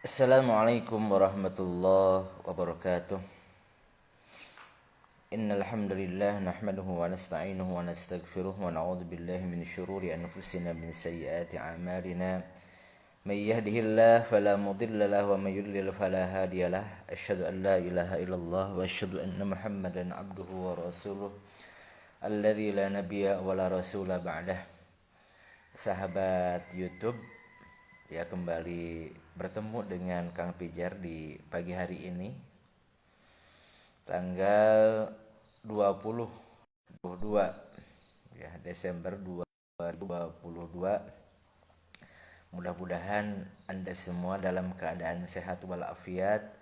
Assalamualaikum warahmatullahi wabarakatuh. Innal hamdalillah nahmaduhu wa nasta'inuhu wa nastaghfiruh wa na'udzu billahi min syururi anfusina min sayyiati a'malina. May yahdihillahu fala mudilla lahu wa may yudlil fala hadiyalah. Asyhadu an la ilaha illallah wa asyhadu anna Muhammadan abduhu wa rasuluh. Alladzi la nabiyya wa la rasula ba'dah. Sahabat YouTube, ya kembali bertemu dengan Kang Pijar di pagi hari ini tanggal 22 ya Desember 2022. Mudah-mudahan Anda semua dalam keadaan sehat walafiat,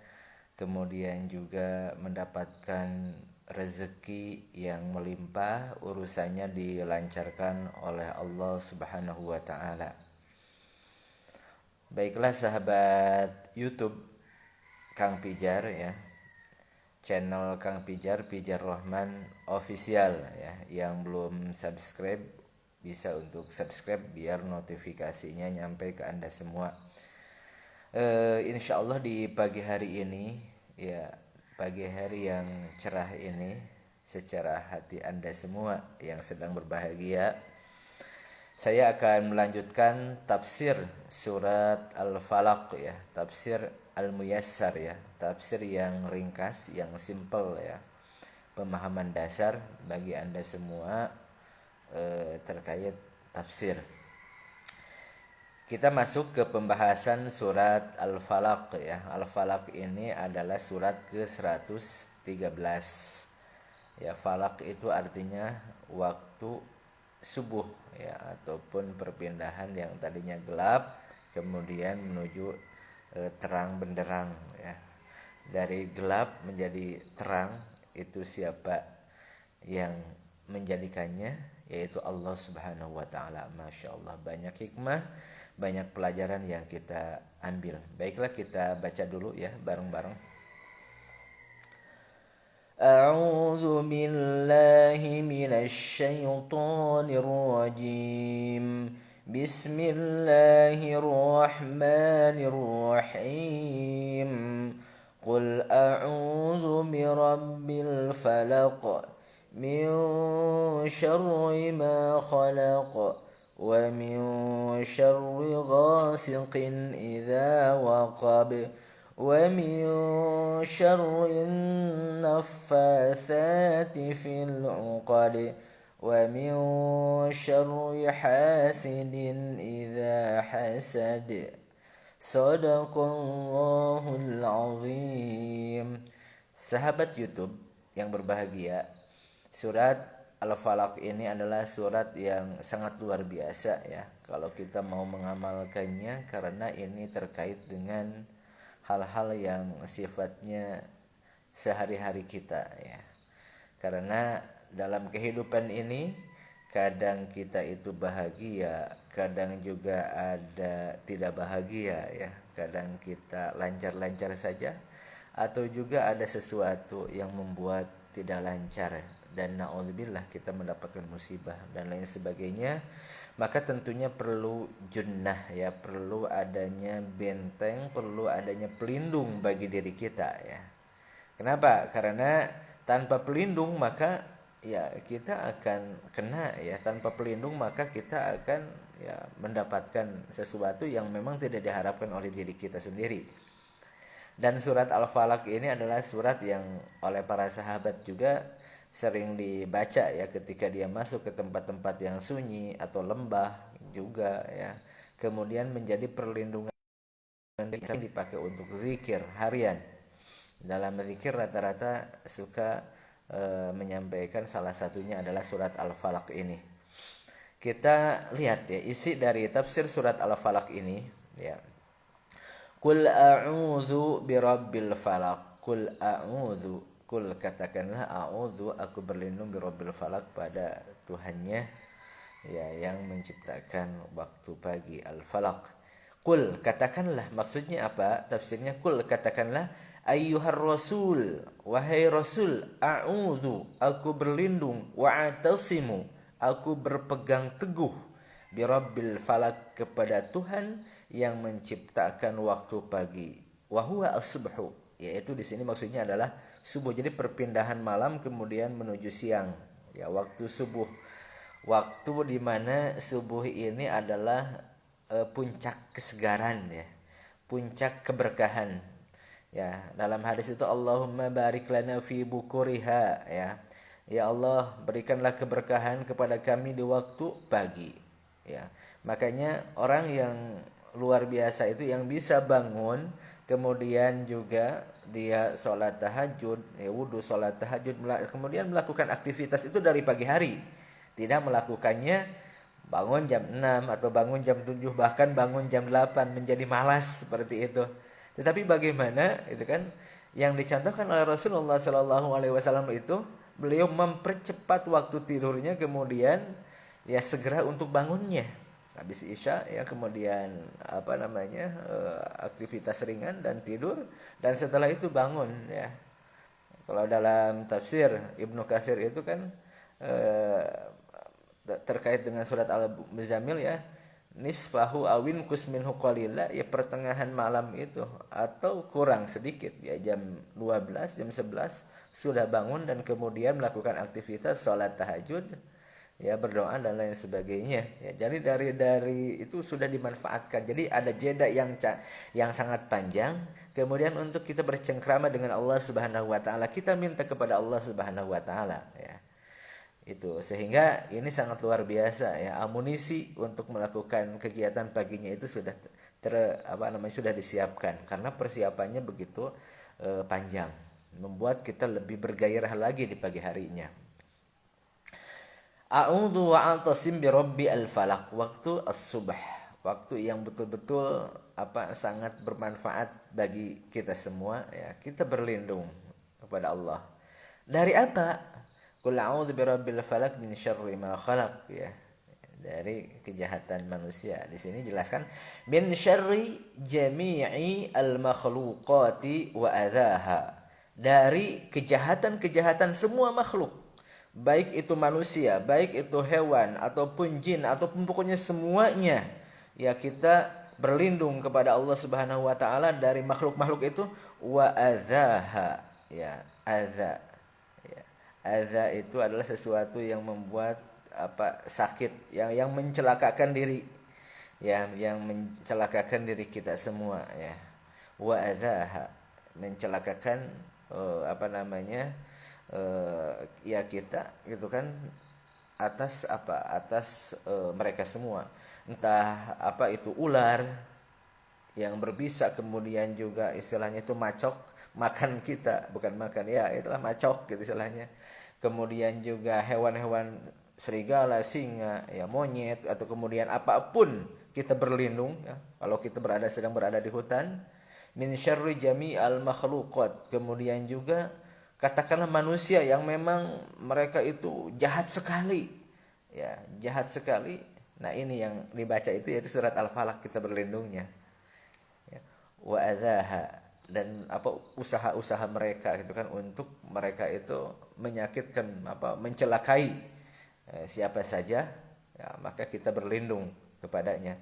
kemudian juga mendapatkan rezeki yang melimpah, urusannya dilancarkan oleh Allah Subhanahu wa taala. Baiklah sahabat YouTube Kang Pijar ya. Channel Kang Pijar, Pijar Rahman Official ya. Yang belum subscribe bisa untuk subscribe biar notifikasinya nyampe ke Anda semua. Insya Allah di pagi hari ini ya, pagi hari yang cerah ini, secara hati Anda semua yang sedang berbahagia, saya akan melanjutkan tafsir surat Al-Falaq ya, tafsir Al-Muyassar ya, tafsir yang ringkas, yang simple ya, pemahaman dasar bagi Anda semua terkait tafsir. Kita masuk ke pembahasan surat Al-Falaq ya. Al-Falaq ini adalah surat ke-113. Ya, falaq itu artinya waktu subuh ya, ataupun perpindahan yang tadinya gelap kemudian menuju terang benderang ya. Dari gelap menjadi terang itu siapa yang menjadikannya? Yaitu Allah Subhanahu wa taala. Masya Allah, banyak hikmah, banyak pelajaran yang kita ambil. Baiklah, kita baca dulu ya bareng-bareng. A'udzu billahi minasy syaithanir rajim. Bismillahirrahmanirrahim. Qul a'udzu birabbil falaq min syarri ma khalaq wa min syarri ghasiqin idza waqab wa min syarri naffatsati fil 'uqad wa min syarri hasidin idza hasad. Shadaqallahul azim. Sahabat YouTube yang berbahagia, surat Al-Falaq ini adalah surat yang sangat luar biasa ya kalau kita mau mengamalkannya, karena ini terkait dengan hal-hal yang sifatnya sehari-hari kita ya. Karena dalam kehidupan ini kadang kita itu bahagia, kadang juga ada tidak bahagia ya. Kadang kita lancar-lancar saja, atau juga ada sesuatu yang membuat tidak lancar dan naudzubillah kita mendapatkan musibah dan lain sebagainya. Maka tentunya perlu junnah ya, perlu adanya benteng, perlu adanya pelindung bagi diri kita ya. Kenapa? Karena tanpa pelindung maka ya kita akan kena ya, tanpa pelindung maka kita akan ya mendapatkan sesuatu yang memang tidak diharapkan oleh diri kita sendiri. Dan surat Al-Falaq ini adalah surat yang oleh para sahabat juga sering dibaca ya ketika dia masuk ke tempat-tempat yang sunyi atau lembah juga ya. Kemudian menjadi perlindungan yang dipakai untuk zikir harian. Dalam zikir rata-rata suka menyampaikan salah satunya adalah surat Al-Falaq ini. Kita lihat ya isi dari tafsir surat Al-Falaq ini ya. Qul a'udzu birabbil falaq. Qul a'udzu. Qul katakanlah a'udzu, aku berlindung birabbil falaq, pada Tuhannya ya yang menciptakan waktu pagi, al-falaq. Qul katakanlah, maksudnya apa? Tafsirnya qul katakanlah, ayyuhar rasul, wahai rasul, a'udzu, aku berlindung, wa'atasimu, aku berpegang teguh birabbil falak, kepada Tuhan yang menciptakan waktu pagi. Wa huwa as-subhu, yaitu di sini maksudnya adalah subuh. Jadi perpindahan malam kemudian menuju siang. Ya, waktu subuh. Waktu di mana subuh ini adalah puncak kesegaran ya. Puncak keberkahan. Ya, dalam hadis itu Allahumma barik lana fi bukuriha ya. Ya Allah, berikanlah keberkahan kepada kami di waktu pagi. Ya. Makanya orang yang luar biasa itu yang bisa bangun kemudian juga dia sholat tahajud, ya wudu sholat tahajud, kemudian melakukan aktivitas itu dari pagi hari. Tidak melakukannya bangun jam 6 atau bangun jam 7, bahkan bangun jam 8 menjadi malas seperti itu. Tetapi bagaimana itu kan yang dicontohkan oleh Rasulullah SAW itu, beliau mempercepat waktu tidurnya, kemudian ya segera untuk bangunnya habis isya ya, kemudian aktivitas ringan dan tidur, dan setelah itu bangun ya. Kalau dalam tafsir Ibnu Katsir itu kan terkait dengan surat Al-Muzammil ya, nisfahu awin kusminhu qalila, ya pertengahan malam itu atau kurang sedikit ya, jam 12 jam 11 sudah bangun dan kemudian melakukan aktivitas sholat tahajud ya, berdoa dan lain sebagainya ya. Jadi dari itu sudah dimanfaatkan. Jadi ada jeda yang sangat panjang, kemudian untuk kita bercengkrama dengan Allah Subhanahu wa taala, kita minta kepada Allah Subhanahu wa taala ya. Itu sehingga ini sangat luar biasa ya, amunisi untuk melakukan kegiatan paginya itu sudah sudah disiapkan, karena persiapannya begitu panjang, membuat kita lebih bergairah lagi di pagi harinya. A'udzu wa a'tasim bi rabbi al-falaq, waktu as-subh, waktu yang betul-betul sangat bermanfaat bagi kita semua ya. Kita berlindung kepada Allah dari apa? Qul a'udzu birabbil falaq min syarri ma khalaq ya, dari kejahatan manusia. Di sini jelaskan min syarri jami'i al-makhluqati wa adzaha, dari kejahatan-kejahatan semua makhluk, baik itu manusia, baik itu hewan ataupun jin ataupun pokoknya semuanya ya. Kita berlindung kepada Allah Subhanahu wa taala dari makhluk-makhluk itu. Wa adzaha ya, adza ya. Adza itu adalah sesuatu yang membuat sakit, yang mencelakakan diri ya, yang mencelakakan diri kita semua ya. Wa adzaha, mencelakakan ya kita gitu kan, atas mereka semua, entah itu ular yang berbisa, kemudian juga istilahnya itu macok, makan kita, bukan makan ya, itulah macok gitu istilahnya. Kemudian juga hewan-hewan serigala, singa, ya monyet, atau kemudian apapun kita berlindung ya, kalau kita sedang berada di hutan. Min syarri jami'al makhluqat, kemudian juga katakanlah manusia yang memang mereka itu jahat sekali ya, jahat sekali. Nah ini yang dibaca itu yaitu surat Al-Falaq, kita berlindungnya ya. Wa adzaha, dan usaha-usaha mereka gitu kan, untuk mereka itu menyakitkan mencelakai siapa saja ya, maka kita berlindung kepadanya.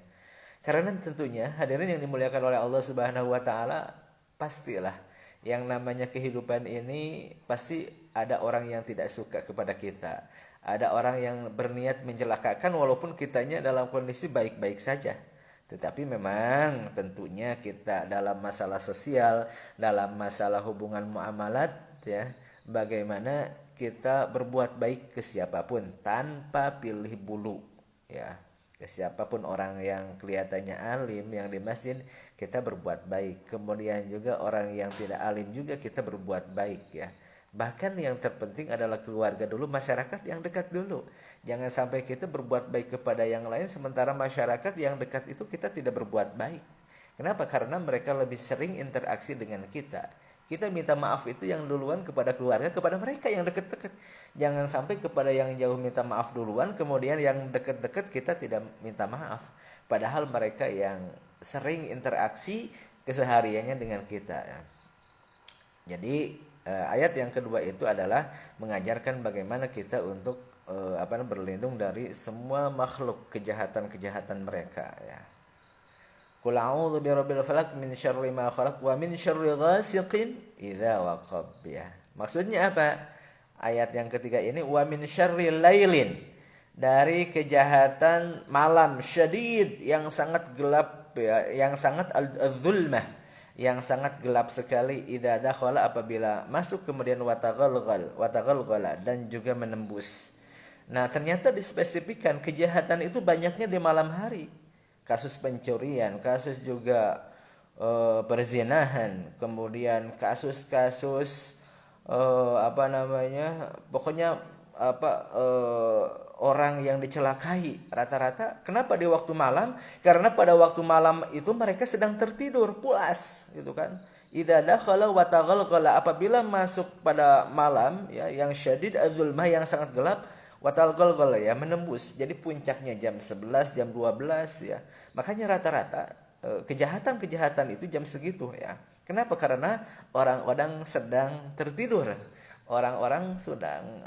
Karena tentunya hadirin yang dimuliakan oleh Allah Subhanahu wa taala, pastilah yang namanya kehidupan ini pasti ada orang yang tidak suka kepada kita. Ada orang yang berniat mencelakakan walaupun kitanya dalam kondisi baik-baik saja. Tetapi memang tentunya kita dalam masalah sosial, dalam masalah hubungan muamalat ya, bagaimana kita berbuat baik ke siapapun tanpa pilih bulu ya. Ke siapapun, orang yang kelihatannya alim yang di masjid kita berbuat baik, kemudian juga orang yang tidak alim juga kita berbuat baik ya. Bahkan yang terpenting adalah keluarga dulu, masyarakat yang dekat dulu. Jangan sampai kita berbuat baik kepada yang lain sementara masyarakat yang dekat itu kita tidak berbuat baik. Kenapa? Karena mereka lebih sering interaksi dengan kita. Kita minta maaf itu yang duluan kepada keluarga, kepada mereka yang dekat-dekat. Jangan sampai kepada yang jauh minta maaf duluan, kemudian yang dekat-dekat kita tidak minta maaf. Padahal mereka yang sering interaksi kesehariannya dengan kita. Jadi ayat yang kedua itu adalah mengajarkan bagaimana kita untuk berlindung dari semua makhluk, kejahatan-kejahatan mereka ya. Qul a'udzu birabbil falaq min syarri ma khalaq wa min syarri ghasiqin idza waqab ya. Maksudnya apa? Ayat yang ketiga ini wa min syarri lailin, dari kejahatan malam syadid yang sangat gelap ya, yang sangat al-zulmah, yang sangat gelap sekali, idza dakhala, apabila masuk, kemudian wataghalghala, dan juga menembus. Nah, ternyata dispesifikkan kejahatan itu banyaknya di malam hari. Kasus pencurian, kasus juga perzinahan, kemudian kasus-kasus pokoknya orang yang dicelakai rata-rata. Kenapa di waktu malam? Karena pada waktu malam itu mereka sedang tertidur pulas gitu kan. Idza dakhala wa taghalghala, apabila masuk pada malam ya yang syadid az-zulmah, yang sangat gelap, wa taghalghala ya menembus. Jadi puncaknya jam 11, jam 12 ya. Makanya rata-rata kejahatan-kejahatan itu jam segitu ya. Kenapa? Karena orang-orang sedang tertidur. Orang-orang sedang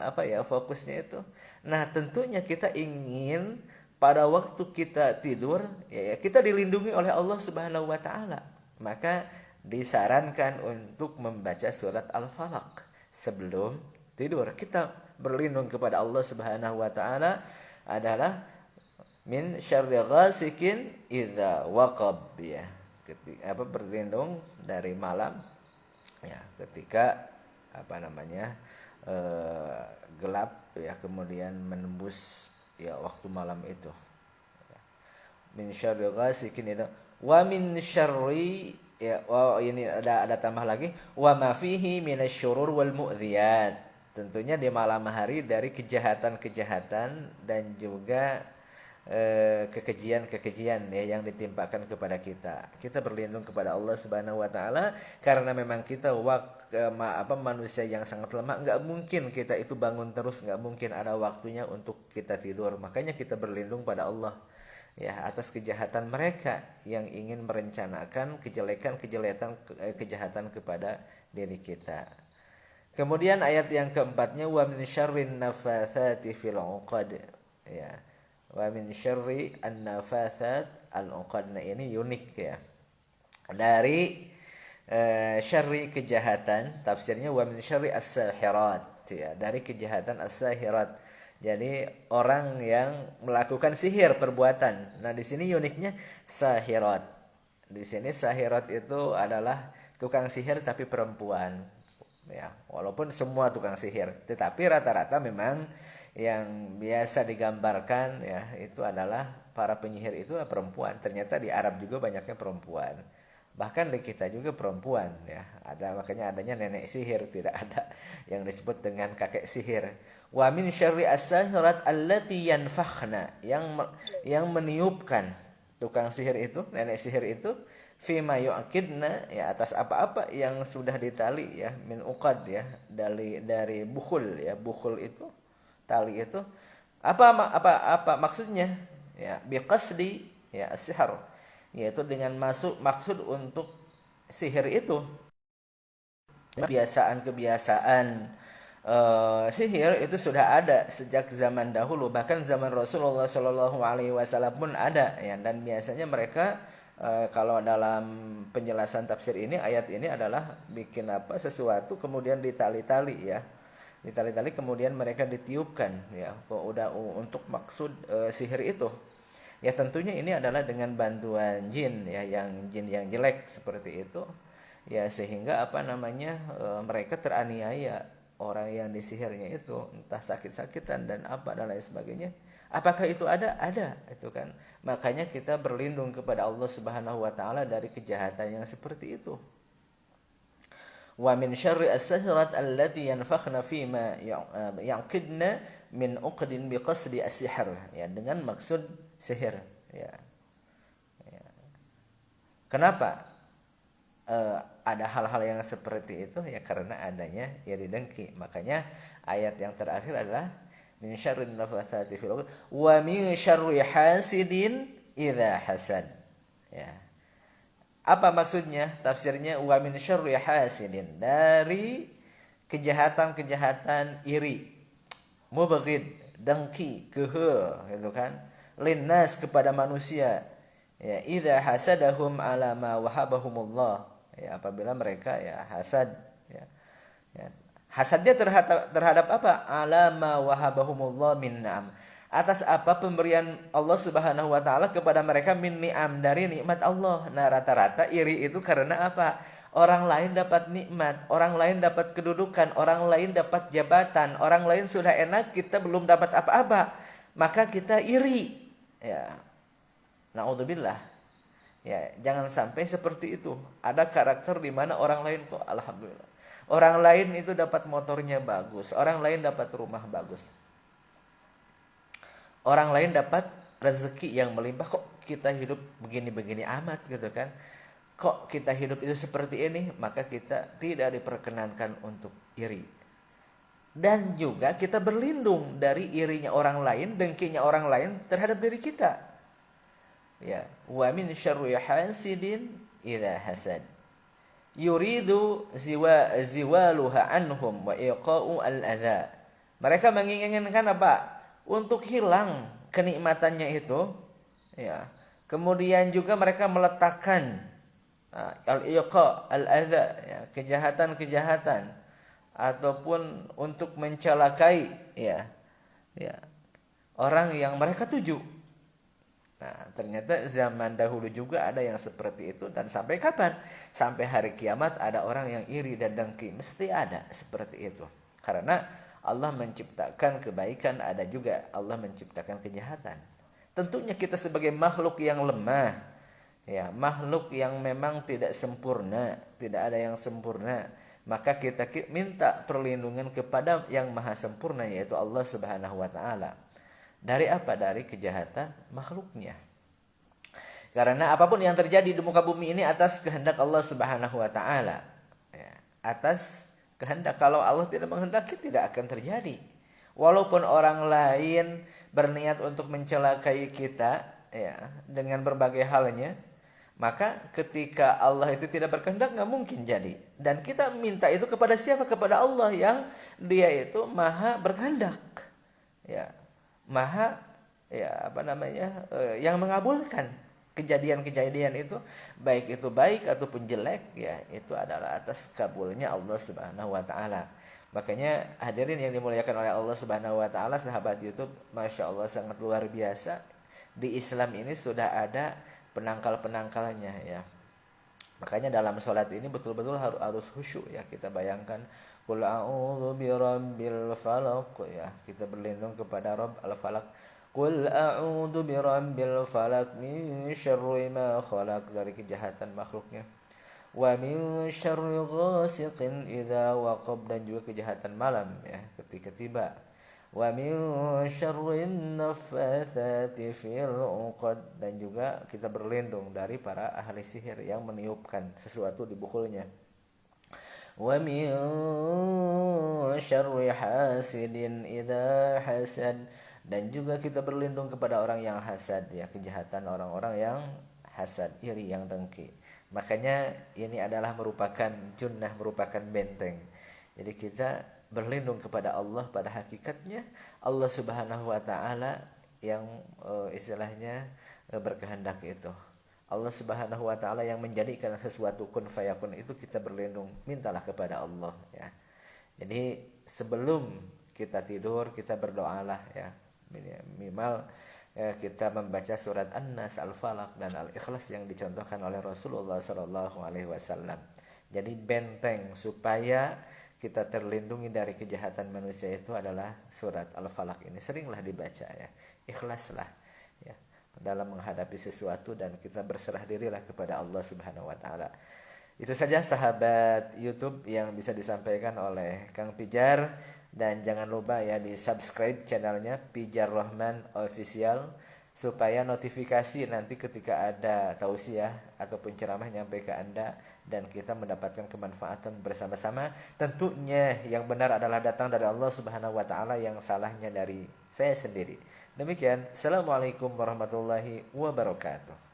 fokusnya itu. Nah, tentunya kita ingin pada waktu kita tidur ya kita dilindungi oleh Allah Subhanahu wa taala. Maka disarankan untuk membaca surat Al-Falaq sebelum tidur. Kita berlindung kepada Allah Subhanahu wa taala adalah min syarri ghasikin idza waqab ya. Berlindung dari malam ya ketika gelap ya, kemudian menembus ya waktu malam itu ya. Min syarri ghasikin idza wa min syarri ya, ini ada tambah lagi wa ma fihi minasyurur wal mu'dziyat. Tentunya di malam hari dari kejahatan-kejahatan dan juga kekejian-kekejian ya yang ditimpakan kepada kita. Kita berlindung kepada Allah Subhanahu wa taala karena memang kita manusia yang sangat lemah, enggak mungkin kita itu bangun terus, enggak mungkin ada waktunya untuk kita tidur. Makanya kita berlindung pada Allah ya atas kejahatan mereka yang ingin merencanakan kejahatan kepada diri kita. Kemudian ayat yang keempatnya wa min syarrin nafatsati fil 'uqad ya. Wa min syarri an-nafatsat al-'uqad. Nah, ini unik ya. Dari syarri kejahatan, tafsirnya wa min syarri as-sahirat ya, dari kejahatan as-sahirat. Jadi orang yang melakukan sihir perbuatan. Nah, di sini uniknya sahirat. Di sini sahirat itu adalah tukang sihir tapi perempuan. Ya, walaupun semua tukang sihir, tetapi rata-rata memang yang biasa digambarkan ya itu adalah para penyihir itu perempuan. Ternyata di Arab juga banyaknya perempuan. Bahkan di kita juga perempuan ya. Makanya adanya nenek sihir, tidak ada yang disebut dengan kakek sihir. Wa min syarri as-sahirat allati yanfakhna, yang meniupkan tukang sihir itu, nenek sihir itu, fima yu'aqidna ya atas apa-apa yang sudah ditali ya, min uqad ya, dari bukhul ya. Bukhul itu tali itu apa maksudnya ya, biqasdi ya as-sihr, yaitu dengan maksud untuk sihir itu. Kebiasaan sihir itu sudah ada sejak zaman dahulu, bahkan zaman Rasulullah Shallallahu Alaihi Wasallam pun ada ya. Dan biasanya mereka kalau dalam penjelasan tafsir ini, ayat ini adalah bikin sesuatu kemudian ditali-tali ya, ditali-tali kemudian mereka ditiupkan ya untuk maksud sihir itu ya. Tentunya ini adalah dengan bantuan jin ya, jin yang jelek seperti itu ya, sehingga mereka teraniaya orang yang disihirnya itu, entah sakit-sakitan dan lain sebagainya. Apakah itu ada itu kan. Makanya kita berlindung kepada Allah Subhanahu wa taala dari kejahatan yang seperti itu. Wa min syarri as-sahirat allati yanfakhna fima yaqidna min uqdin biqasdi as-sihr ya, dengan maksud sihir ya. Kenapa ada hal-hal yang seperti itu ya? Karena adanya iri dengki. Makanya ayat yang terakhir adalah min syarrin nafatsati fil 'uqad wa min syarri hasidin idza hasad ya. Apa maksudnya? Tafsirnya wa min syarri hasidin, dari kejahatan-kejahatan iri, mubaghid dengki, kehe, gitu kan. Linnas, kepada manusia. Ya, idza hasadahum ala ma wahabahumullah. Ya, apabila mereka ya hasad, ya. Ya. Hasadnya terhadap apa? Ala ma wahabahumullah min na'am. Atas apa pemberian Allah Subhanahu wa taala kepada mereka min ni'am, dari nikmat Allah. Nah, rata-rata iri itu karena apa? Orang lain dapat nikmat, orang lain dapat kedudukan, orang lain dapat jabatan, orang lain sudah enak, kita belum dapat apa-apa. Maka kita iri. Ya. Naudzubillah. Ya, jangan sampai seperti itu. Ada karakter di mana orang lain kok alhamdulillah. Orang lain itu dapat motornya bagus, orang lain dapat rumah bagus. Orang lain dapat rezeki yang melimpah, kok kita hidup begini-begini amat gitu kan. Kok kita hidup itu seperti ini, maka kita tidak diperkenankan untuk iri. Dan juga kita berlindung dari irinya orang lain, dengkinya orang lain terhadap diri kita. Ya, wa min syarri hasidin idza hasad. Yuridu ziwaluha anhum wa iqa'u al-adha. Mereka menginginkan apa? Untuk hilang kenikmatannya itu, ya. Kemudian juga mereka meletakkan al-iqa' al-adha, ya, kejahatan-kejahatan ataupun untuk mencelakai, ya. Ya. Orang yang mereka tuju. Nah, ternyata zaman dahulu juga ada yang seperti itu, dan sampai kapan? Sampai hari kiamat ada orang yang iri dan dengki, mesti ada seperti itu. Karena Allah menciptakan kebaikan, ada juga Allah menciptakan kejahatan. Tentunya kita sebagai makhluk yang lemah, ya, makhluk yang memang tidak sempurna, tidak ada yang sempurna, maka kita minta perlindungan kepada yang maha sempurna, yaitu Allah Subhanahu wa taala. Dari apa? Dari kejahatan makhluknya. Karena apapun yang terjadi di muka bumi ini atas kehendak Allah Subhanahu wa taala. Ya, atas kehendak. Kalau Allah tidak menghendaki, tidak akan terjadi. Walaupun orang lain berniat untuk mencelakai kita, ya, dengan berbagai halnya, maka ketika Allah itu tidak berkehendak, nggak mungkin jadi. Dan kita minta itu kepada siapa? Kepada Allah yang Dia itu maha berkehendak. Ya. Maha, ya, yang mengabulkan kejadian-kejadian itu, baik itu baik ataupun jelek, ya, itu adalah atas kabulnya Allah Subhanahu wa taala. Makanya hadirin yang dimuliakan oleh Allah Subhanahu wa taala, sahabat YouTube, Masya Allah sangat luar biasa. Di Islam ini sudah ada penangkal-penangkalnya, ya. Makanya dalam sholat ini betul-betul harus khusyuk, ya. Kita bayangkan, Qul a'udzu birabbil falaq, ya, kita berlindung kepada Rabb al-Falaq. Qul a'udzu birabbil falaq min syarri ma khalaq, dari kejahatan makhluknya. Wa min syarri ghasiqin idza waqab, dan juga kejahatan malam, ya, ketika tiba. Wa min syarrin naffatsati fil 'uqad, dan juga kita berlindung dari para ahli sihir yang meniupkan sesuatu di bukulnya. Wa min syarri hasidin idza hasad, dan juga kita berlindung kepada orang yang hasad, ya, kejahatan orang-orang yang hasad, iri, yang dengki. Makanya ini adalah merupakan junnah, merupakan benteng. Jadi kita berlindung kepada Allah. Pada hakikatnya Allah Subhanahu wa taala yang istilahnya berkehendak itu. Allah Subhanahu wa taala yang menjadikan sesuatu kun fayakun itu, kita berlindung, mintalah kepada Allah, ya. Jadi sebelum kita tidur, kita berdoalah, ya. Minimal kita membaca surat An-Nas, Al-Falaq, dan Al-Ikhlas yang dicontohkan oleh Rasulullah SAW. Jadi benteng supaya kita terlindungi dari kejahatan manusia itu adalah surat Al-Falaq ini. Seringlah dibaca, ya. Ikhlaslah, ya, dalam menghadapi sesuatu, dan kita berserah dirilah kepada Allah Subhanahu wa taala. Itu saja sahabat YouTube yang bisa disampaikan oleh Kang Pijar, dan jangan lupa, ya, di subscribe channelnya Pijar Rahman Official, supaya notifikasi nanti ketika ada tausiah ataupun ceramah nyampe ke Anda, dan kita mendapatkan kemanfaatan bersama-sama. Tentunya yang benar adalah datang dari Allah Subhanahu wa taala, yang salahnya dari saya sendiri. Demikian, Assalamualaikum warahmatullahi wabarakatuh.